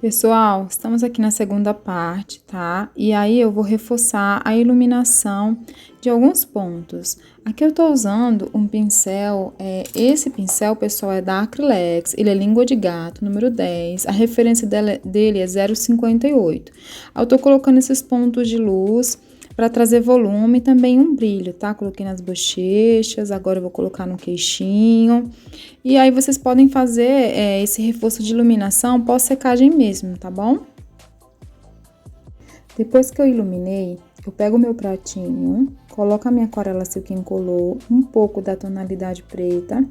Pessoal, estamos aqui na segunda parte, tá? E aí eu vou reforçar a iluminação de alguns pontos. Aqui eu tô usando um pincel, esse pincel, pessoal, é da Acrylex, ele é língua de gato, número 10, a referência dele é 0,58. Eu tô colocando esses pontos de luz para trazer volume e também um brilho, tá? Coloquei nas bochechas, agora eu vou colocar no queixinho. E aí vocês podem fazer esse reforço de iluminação pós-secagem mesmo, tá bom? Depois que eu iluminei, eu pego o meu pratinho, coloco a minha aquarela silk incolor, um pouco da tonalidade preta.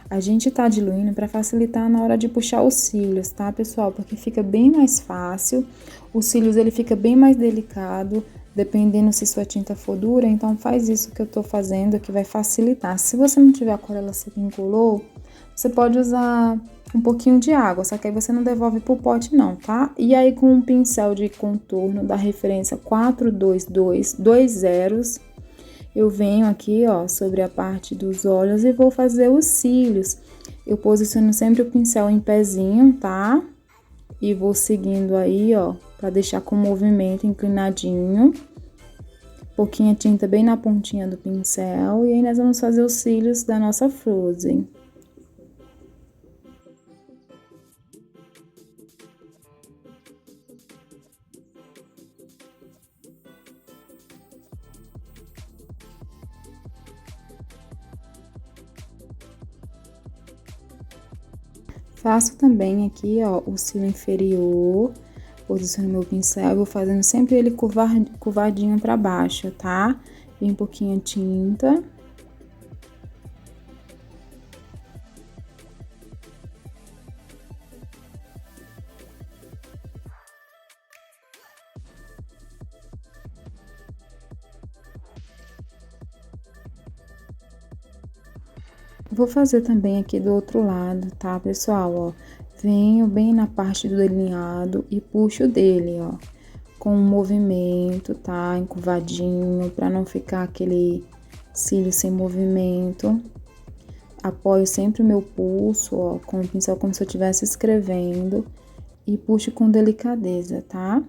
A gente tá diluindo para facilitar na hora de puxar os cílios, tá, pessoal? Porque fica bem mais fácil. Os cílios, ele fica bem mais delicado, dependendo se sua tinta for dura. Então, faz isso que eu tô fazendo, que vai facilitar. Se você não tiver aquarela silk incolor, você pode usar um pouquinho de água, só que aí você não devolve pro pote não, tá? E aí com um pincel de contorno da referência 422, dois zeros, eu venho aqui, ó, sobre a parte dos olhos e vou fazer os cílios. Eu posiciono sempre o pincel em pezinho, tá? E vou seguindo aí, ó, pra deixar com o movimento inclinadinho. Pouquinha tinta bem na pontinha do pincel e aí nós vamos fazer os cílios da nossa Frozen. Faço também aqui, ó, o cílio inferior, posiciono meu pincel, vou fazendo sempre ele curvadinho pra baixo, tá? Vem um pouquinho de tinta. Vou fazer também aqui do outro lado, tá, pessoal, ó? Venho bem na parte do delineado e puxo dele, ó, com um movimento, tá? Encurvadinho, pra não ficar aquele cílio sem movimento. Apoio sempre o meu pulso, ó, com o pincel como se eu estivesse escrevendo e puxo com delicadeza, tá?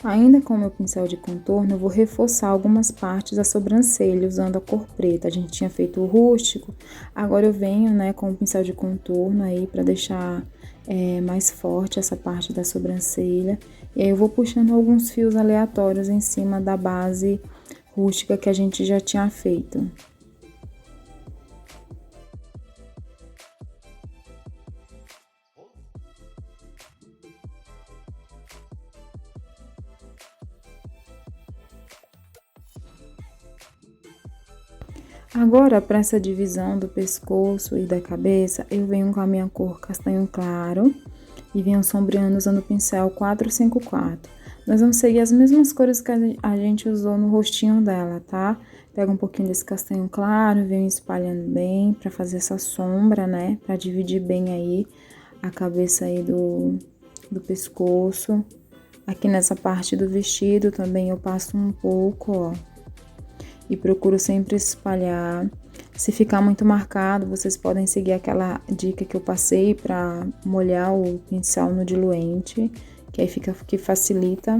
Ainda com o meu pincel de contorno, eu vou reforçar algumas partes da sobrancelha usando a cor preta. A gente tinha feito o rústico, agora eu venho, né, com o pincel de contorno aí pra deixar mais forte essa parte da sobrancelha. E aí eu vou puxando alguns fios aleatórios em cima da base rústica que a gente já tinha feito. Agora, para essa divisão do pescoço e da cabeça, eu venho com a minha cor castanho claro e venho sombreando usando o pincel 454. Nós vamos seguir as mesmas cores que a gente usou no rostinho dela, tá? Pega um pouquinho desse castanho claro, venho espalhando bem para fazer essa sombra, né? Para dividir bem aí a cabeça aí do pescoço. Aqui nessa parte do vestido também eu passo um pouco, ó, e procuro sempre espalhar. Se ficar muito marcado, vocês podem seguir aquela dica que eu passei para molhar o pincel no diluente, que aí fica que facilita.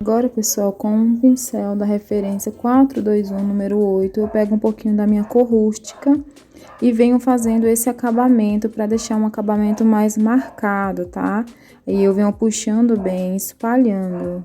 Agora, pessoal, com um pincel da referência 421, número 8, eu pego um pouquinho da minha cor rústica e venho fazendo esse acabamento para deixar um acabamento mais marcado, tá? E eu venho puxando bem, espalhando.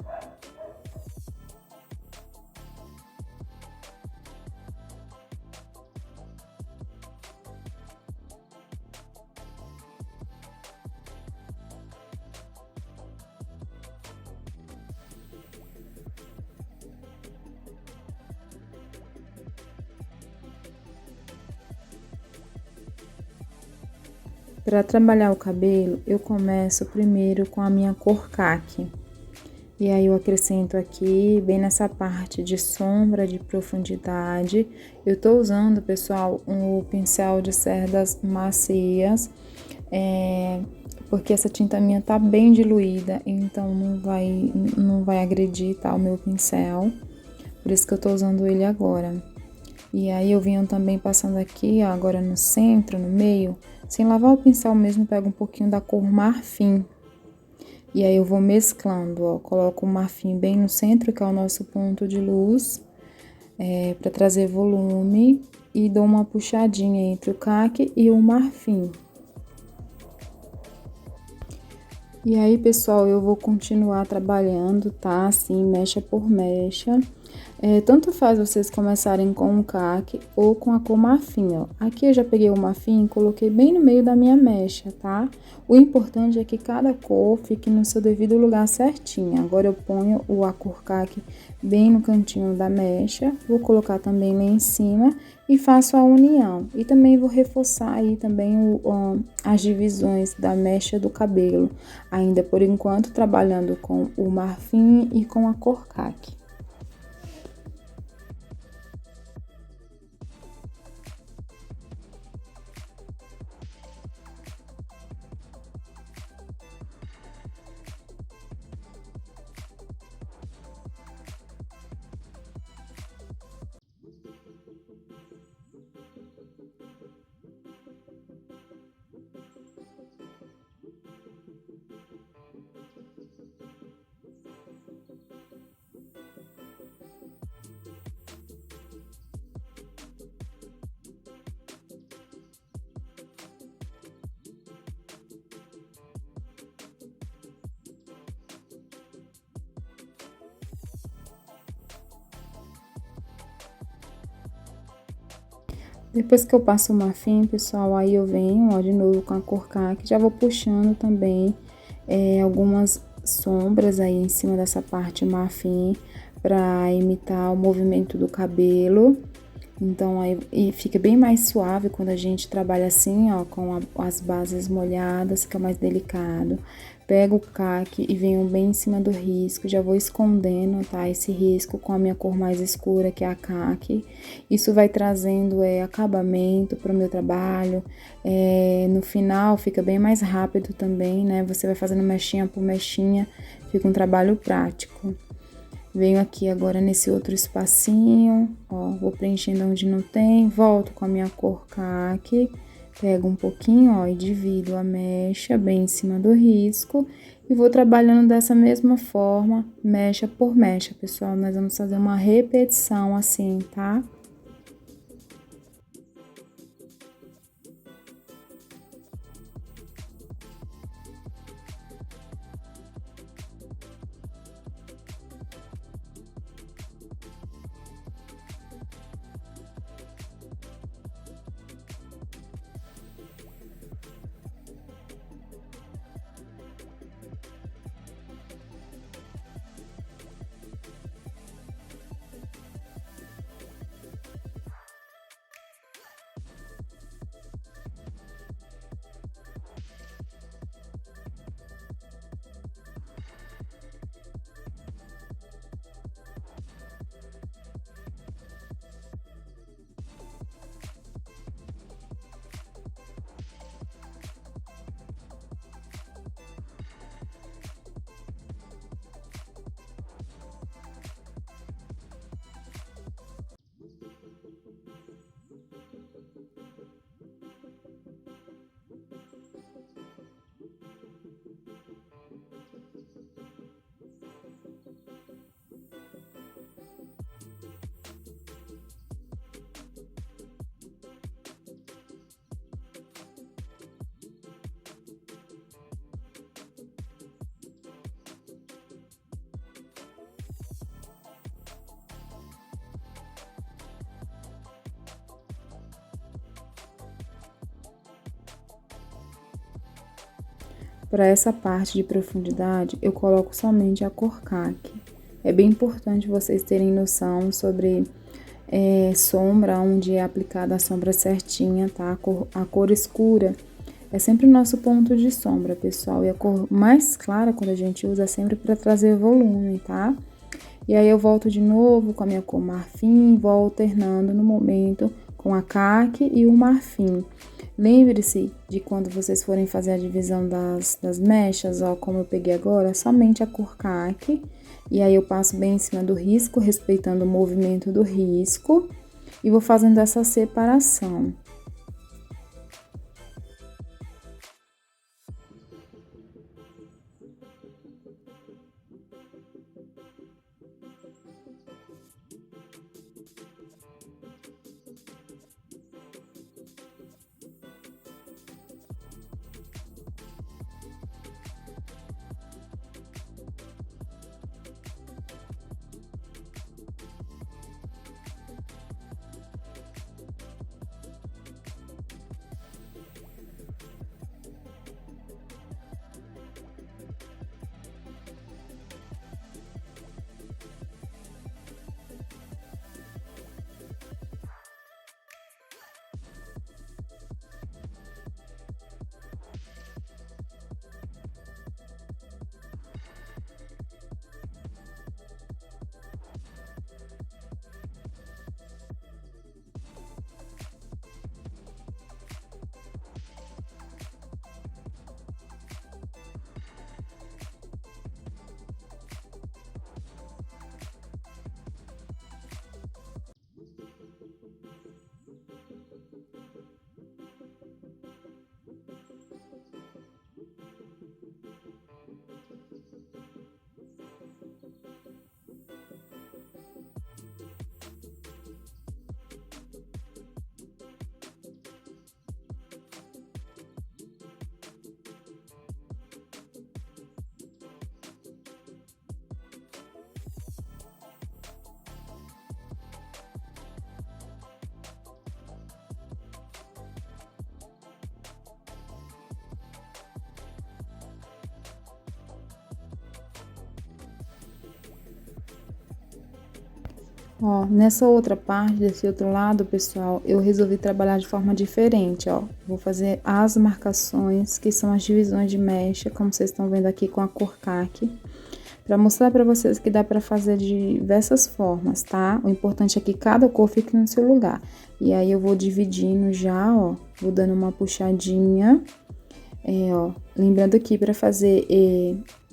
Para trabalhar o cabelo, eu começo primeiro com a minha cor caqui. E aí eu acrescento aqui, bem nessa parte de sombra, de profundidade. Eu tô usando, pessoal, o pincel de cerdas macias, porque essa tinta minha tá bem diluída, então não vai agredir, tá, o meu pincel. Por isso que eu tô usando ele agora. E aí eu venho também passando aqui, ó, agora no centro, no meio, sem lavar o pincel mesmo, pego um pouquinho da cor marfim. E aí eu vou mesclando, ó, coloco o marfim bem no centro, que é o nosso ponto de luz, para trazer volume, e dou uma puxadinha entre o caqui e o marfim. E aí, pessoal, eu vou continuar trabalhando, tá? Assim, mecha por mecha. Tanto faz vocês começarem com o caqui ou com a cor marfim, ó. Aqui eu já peguei o marfim e coloquei bem no meio da minha mecha, tá? O importante é que cada cor fique no seu devido lugar certinho. Agora eu ponho a cor caqui bem no cantinho da mecha, vou colocar também lá em cima e faço a união. E também vou reforçar aí também as divisões da mecha do cabelo, ainda por enquanto trabalhando com o marfim e com a cor caqui. Depois que eu passo o marfim, pessoal, aí eu venho, ó, de novo com a cor caqui, já vou puxando também algumas sombras aí em cima dessa parte marfim para imitar o movimento do cabelo. Então, aí e fica bem mais suave quando a gente trabalha assim, ó, com as bases molhadas, fica mais delicado. Pego o caqui e venho bem em cima do risco, já vou escondendo, tá, esse risco com a minha cor mais escura, que é a caqui. Isso vai trazendo acabamento para o meu trabalho. No final fica bem mais rápido também, né? Você vai fazendo mechinha por mechinha, fica um trabalho prático. Venho aqui agora nesse outro espacinho, ó, vou preenchendo onde não tem, volto com a minha cor caqui, pego um pouquinho, ó, e divido a mecha bem em cima do risco e vou trabalhando dessa mesma forma, mecha por mecha, pessoal. Nós vamos fazer uma repetição assim, tá? Para essa parte de profundidade, eu coloco somente a cor CAC. É bem importante vocês terem noção sobre sombra, onde é aplicada a sombra certinha, tá? A cor escura é sempre o nosso ponto de sombra, pessoal. E a cor mais clara, quando a gente usa, é sempre para trazer volume, tá? E aí eu volto de novo com a minha cor marfim, vou alternando no momento com a CAC e o marfim. Lembre-se de quando vocês forem fazer a divisão das mechas, ó, como eu peguei agora, somente a cor CAC. E aí eu passo bem em cima do risco, respeitando o movimento do risco. E vou fazendo essa separação. Ó, nessa outra parte, desse outro lado, pessoal, eu resolvi trabalhar de forma diferente, ó. Vou fazer as marcações, que são as divisões de mecha, como vocês estão vendo aqui com a cor CAC, para mostrar para vocês que dá para fazer de diversas formas, tá? O importante é que cada cor fique no seu lugar. E aí eu vou dividindo já, ó, vou dando uma puxadinha, ó, lembrando aqui para fazer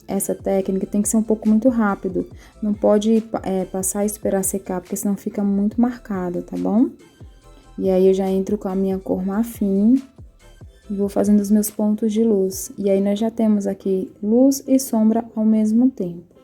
essa técnica tem que ser um pouco muito rápido. Não pode passar e esperar secar, porque senão fica muito marcado, tá bom? E aí eu já entro com a minha cor marfim e vou fazendo os meus pontos de luz. E aí nós já temos aqui luz e sombra ao mesmo tempo.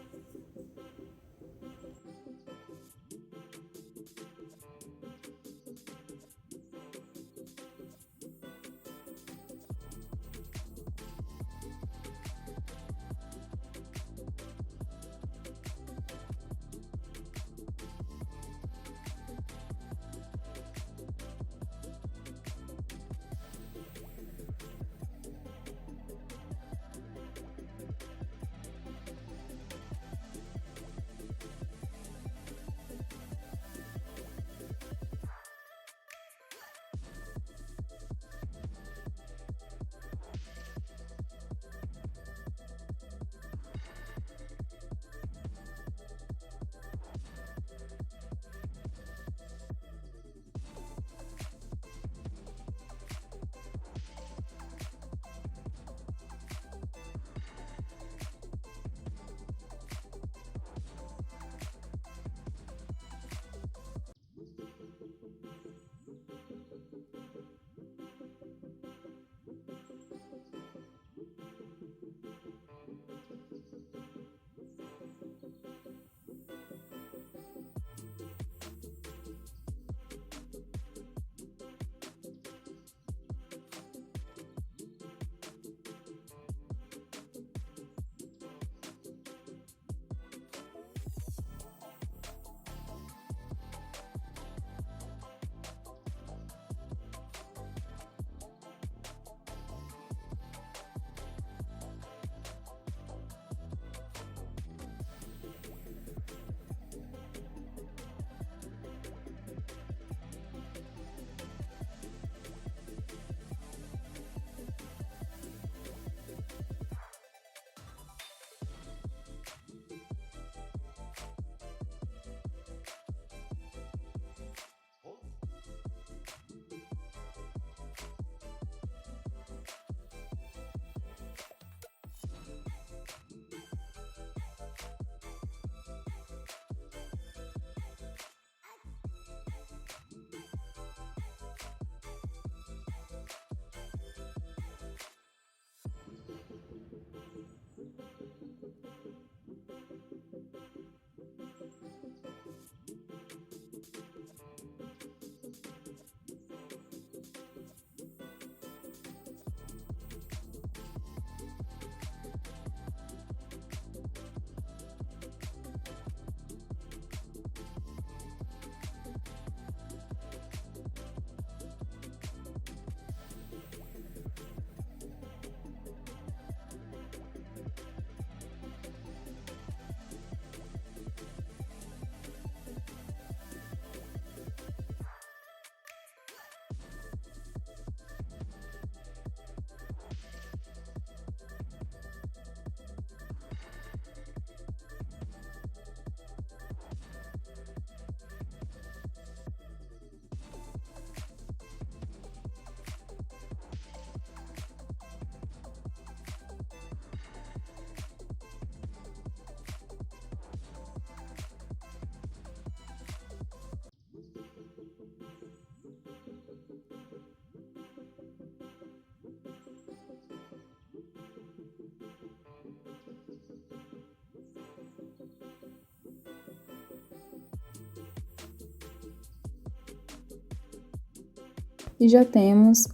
E já temos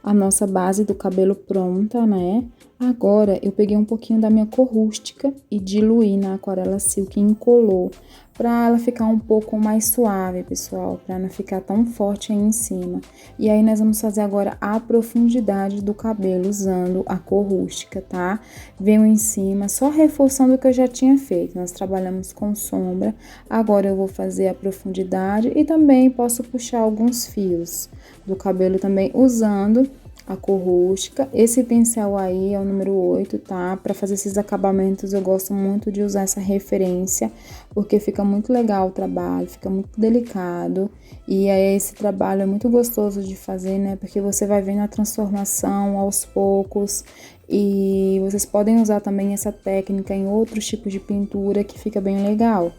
a nossa base do cabelo pronta, né? Agora, eu peguei um pouquinho da minha cor rústica e diluí na aquarela Silk Incolor, para ela ficar um pouco mais suave, pessoal, para não ficar tão forte aí em cima. E aí, nós vamos fazer agora a profundidade do cabelo usando a cor rústica, tá? Venho em cima, só reforçando o que eu já tinha feito. Nós trabalhamos com sombra, agora eu vou fazer a profundidade e também posso puxar alguns fios do cabelo também usando a cor rústica. Esse pincel aí é o número 8, tá? Para fazer esses acabamentos eu gosto muito de usar essa referência, porque fica muito legal o trabalho, fica muito delicado. E aí esse trabalho é muito gostoso de fazer, né? Porque você vai vendo a transformação aos poucos. E vocês podem usar também essa técnica em outros tipos de pintura que fica bem legal.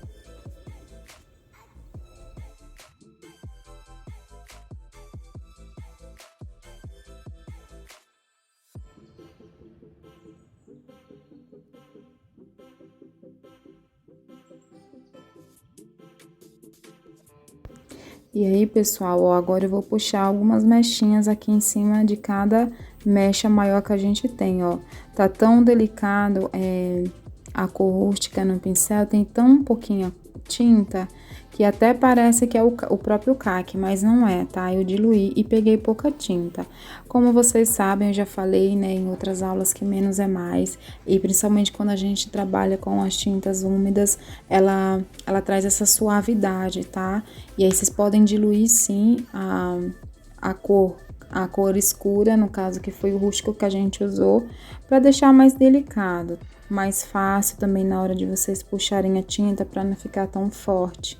E aí, pessoal, ó, agora eu vou puxar algumas mechinhas aqui em cima de cada mecha maior que a gente tem, ó. Tá tão delicado a cor rústica no pincel, tem tão pouquinha tinta que até parece que é o próprio caque, mas não é, tá? Eu diluí e peguei pouca tinta. Como vocês sabem, eu já falei, né, em outras aulas que menos é mais, e principalmente quando a gente trabalha com as tintas úmidas, ela traz essa suavidade, tá? E aí vocês podem diluir sim a cor escura, no caso que foi o rústico que a gente usou, para deixar mais delicado, mais fácil também na hora de vocês puxarem a tinta para não ficar tão forte.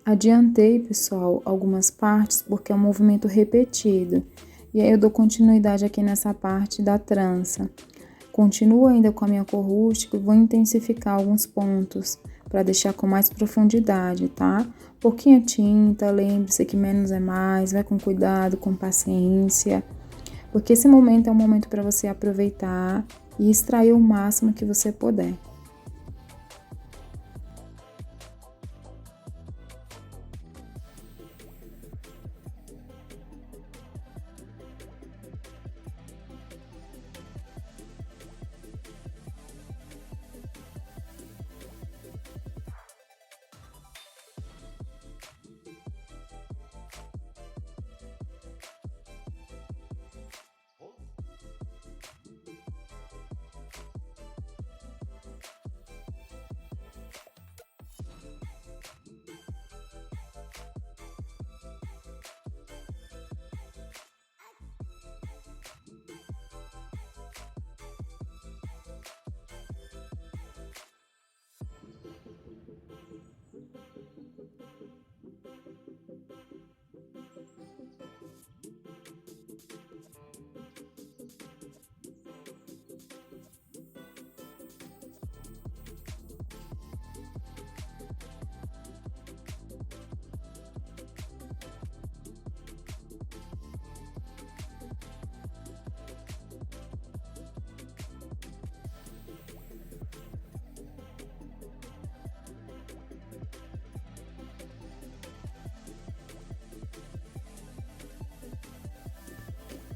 Adiantei, pessoal, algumas partes porque é um movimento repetido. E aí eu dou continuidade aqui nessa parte da trança. Continuo ainda com a minha cor rústica e vou intensificar alguns pontos para deixar com mais profundidade, tá? Pouquinha tinta, lembre-se que menos é mais, vai com cuidado, com paciência, porque esse momento é um momento para você aproveitar e extrair o máximo que você puder.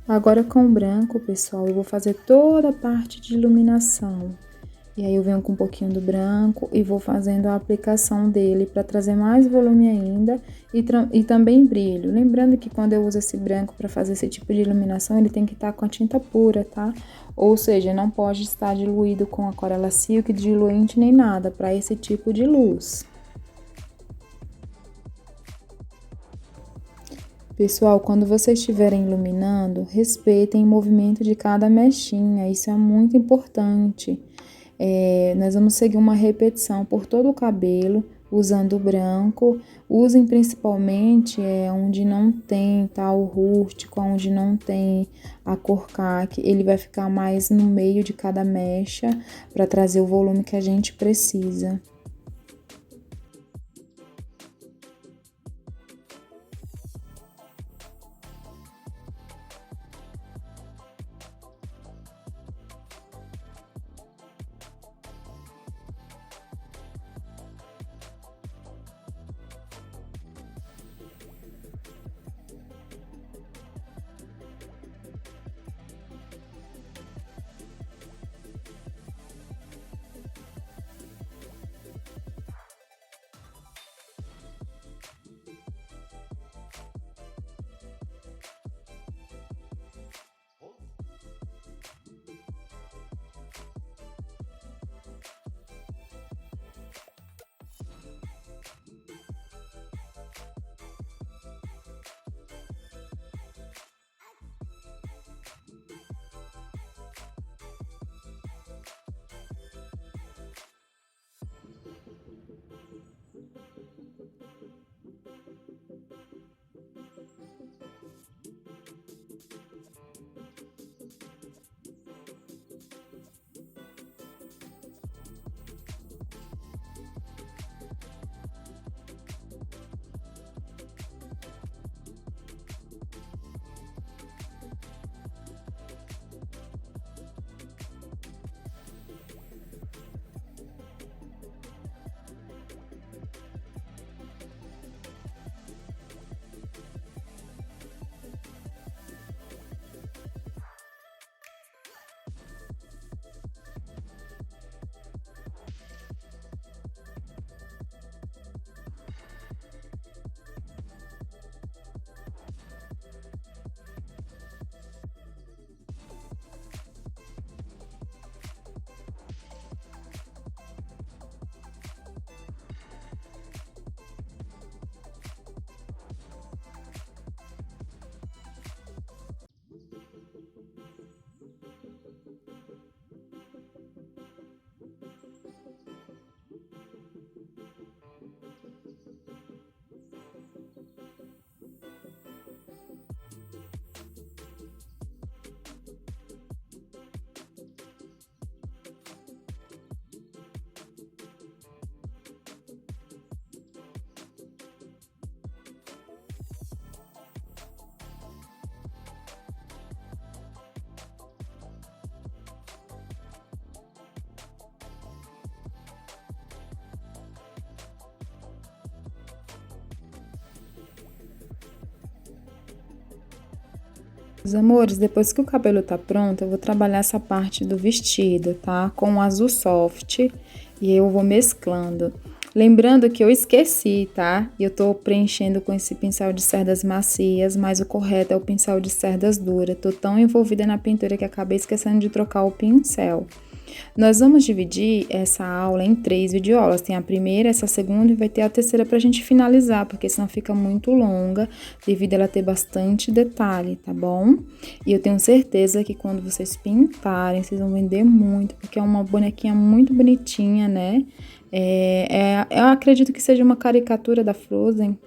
Agora com o branco, pessoal, eu vou fazer toda a parte de iluminação. E aí eu venho com um pouquinho do branco e vou fazendo a aplicação dele para trazer mais volume ainda e também brilho. Lembrando que quando eu uso esse branco para fazer esse tipo de iluminação, ele tem que estar com a tinta pura, tá? Ou seja, não pode estar diluído com aquarela silk, diluente nem nada para esse tipo de luz. Pessoal, quando vocês estiverem iluminando, respeitem o movimento de cada mechinha, isso é muito importante. Nós vamos seguir uma repetição por todo o cabelo, usando o branco. Usem principalmente onde não tem o rústico, onde não tem a cor caqui. Ele vai ficar mais no meio de cada mecha para trazer o volume que a gente precisa. Meus amores, depois que o cabelo tá pronto, eu vou trabalhar essa parte do vestido, tá? Com o azul soft e eu vou mesclando. Lembrando que eu esqueci, tá? E eu tô preenchendo com esse pincel de cerdas macias, mas o correto é o pincel de cerdas duras. Tô tão envolvida na pintura que acabei esquecendo de trocar o pincel. Nós vamos dividir essa aula em 3 videoaulas. Tem a primeira, essa segunda e vai ter a terceira pra gente finalizar, porque senão fica muito longa, devido a ela ter bastante detalhe, tá bom? E eu tenho certeza que quando vocês pintarem, vocês vão vender muito, porque é uma bonequinha muito bonitinha, né? Eu acredito que seja uma caricatura da Frozen.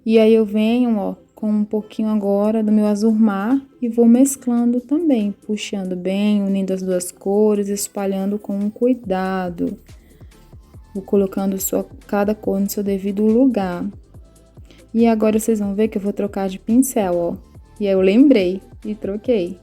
E aí eu venho, ó, com um pouquinho agora do meu azul mar e vou mesclando também, puxando bem, unindo as duas cores, espalhando com cuidado. Vou colocando cada cor no seu devido lugar. E agora vocês vão ver que eu vou trocar de pincel, ó. E aí eu lembrei e troquei.